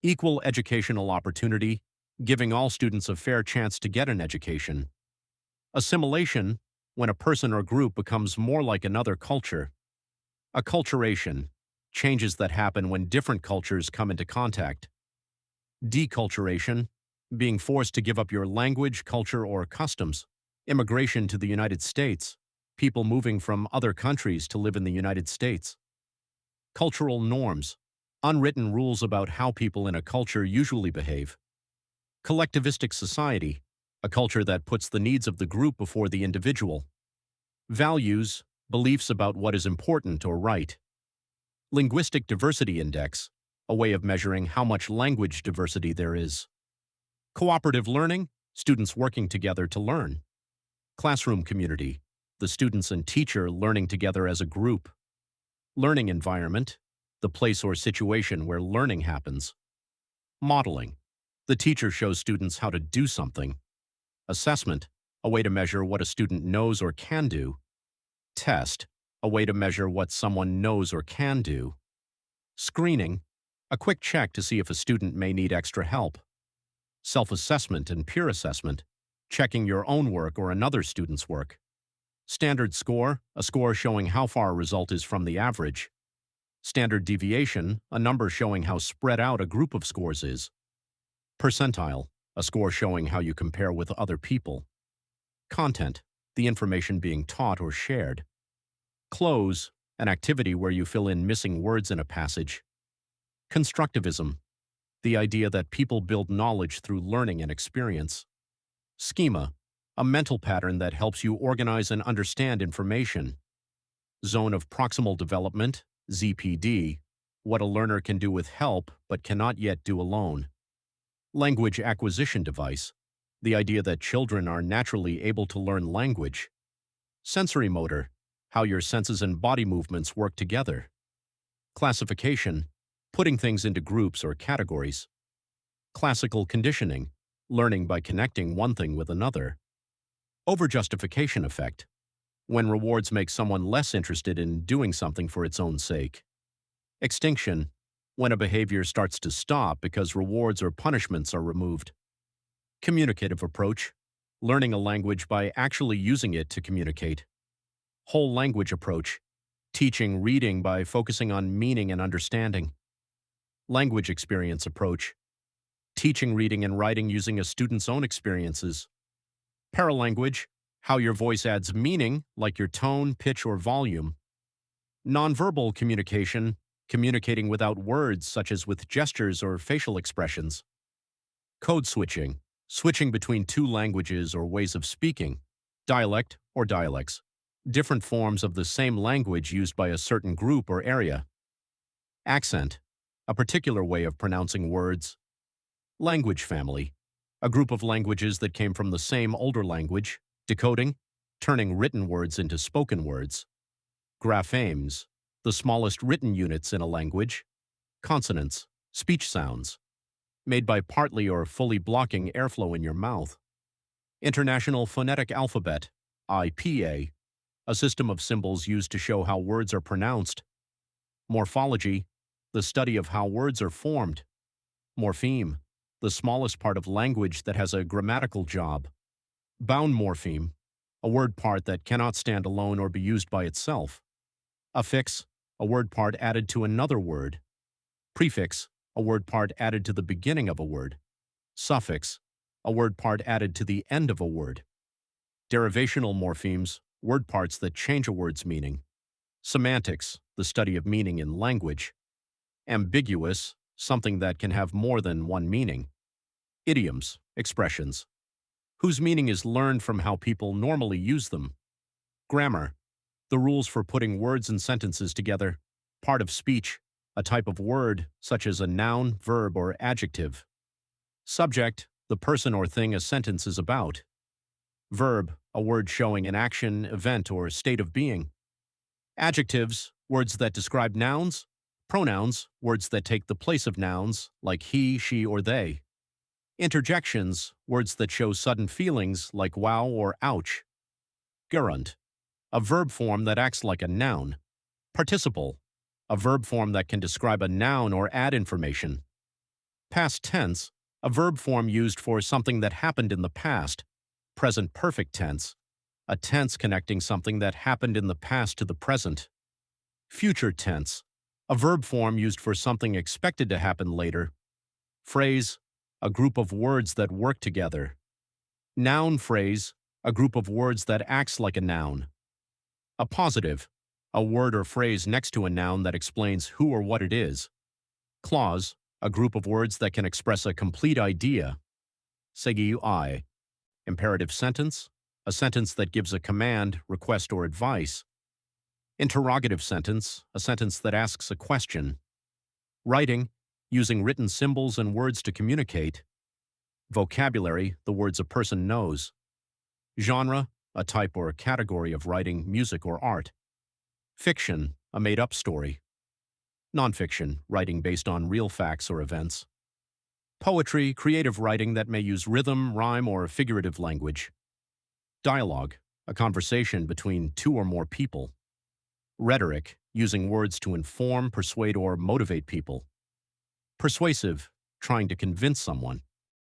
Equal educational opportunity, giving all students a fair chance to get an education. Assimilation, when a person or group becomes more like another culture. Acculturation, changes that happen when different cultures come into contact. Deculturation, being forced to give up your language, culture, or customs. Immigration to the United States, people moving from other countries to live in the United States. Cultural norms, unwritten rules about how people in a culture usually behave. Collectivistic society, a culture that puts the needs of the group before the individual. Values, beliefs about what is important or right. Linguistic diversity index, a way of measuring how much language diversity there is. Cooperative learning, students working together to learn. Classroom community, the students and teacher learning together as a group. Learning environment, the place or situation where learning happens. Modeling, the teacher shows students how to do something. Assessment, a way to measure what a student knows or can do. Test, a way to measure what someone knows or can do. Screening, a quick check to see if a student may need extra help. Self-assessment and peer assessment, checking your own work or another student's work. Standard score, a score showing how far a result is from the average. Standard deviation, a number showing how spread out a group of scores is. Percentile, a score showing how you compare with other people. Content, the information being taught or shared. Close, an activity where you fill in missing words in a passage. Constructivism, the idea that people build knowledge through learning and experience. Schema, a mental pattern that helps you organize and understand information. Zone of proximal development, ZPD, what a learner can do with help but cannot yet do alone. Language acquisition device, the idea that children are naturally able to learn language. Sensory motor, how your senses and body movements work together. Classification, putting things into groups or categories. Classical conditioning, learning by connecting one thing with another. Overjustification effect, when rewards make someone less interested in doing something for its own sake. Extinction, when a behavior starts to stop because rewards or punishments are removed. Communicative approach, learning a language by actually using it to communicate. Whole language approach, teaching reading by focusing on meaning and understanding. Language experience approach, teaching reading and writing using a student's own experiences. Paralanguage, how your voice adds meaning, like your tone, pitch, or volume. Nonverbal communication, communicating without words such as with gestures or facial expressions. Code switching, switching between two languages or ways of speaking. Dialect or dialects, different forms of the same language used by a certain group or area. Accent, a particular way of pronouncing words. Language family, a group of languages that came from the same older language. Decoding, turning written words into spoken words. Graphemes, the smallest written units in a language. Consonants, speech sounds, made by partly or fully blocking airflow in your mouth. International Phonetic Alphabet, IPA, a system of symbols used to show how words are pronounced. Morphology, the study of how words are formed. Morpheme, the smallest part of language that has a grammatical job. Bound morpheme, a word part that cannot stand alone or be used by itself. Affix, a word part added to another word. Prefix, a word part added to the beginning of a word. Suffix, a word part added to the end of a word. Derivational morphemes, word parts that change a word's meaning. Semantics, the study of meaning in language. Ambiguous, something that can have more than one meaning. Idioms, expressions, whose meaning is learned from how people normally use them. Grammar, the rules for putting words and sentences together. Part of speech, a type of word, such as a noun, verb, or adjective. Subject, the person or thing a sentence is about. Verb, a word showing an action, event, or state of being. Adjectives, words that describe nouns. Pronouns, words that take the place of nouns, like he, she, or they. Interjections, words that show sudden feelings, like wow or ouch. Gerund, a verb form that acts like a noun. Participle, a verb form that can describe a noun or add information. Past tense, a verb form used for something that happened in the past. Present perfect tense, a tense connecting something that happened in the past to the present. Future tense, a verb form used for something expected to happen later. Phrase, a group of words that work together. Noun phrase, a group of words that acts like a noun. Appositive, a word or phrase next to a noun that explains who or what it is. Clause, a group of words that can express a complete idea. Segui, imperative sentence, a sentence that gives a command, request, or advice. Interrogative sentence, a sentence that asks a question. Writing, using written symbols and words to communicate. Vocabulary, the words a person knows. Genre, a type or a category of writing, music, or art. Fiction, a made-up story. Nonfiction, writing based on real facts or events. Poetry, creative writing that may use rhythm, rhyme, or figurative language. Dialogue, a conversation between two or more people. Rhetoric, using words to inform, persuade, or motivate people. Persuasive, trying to convince someone.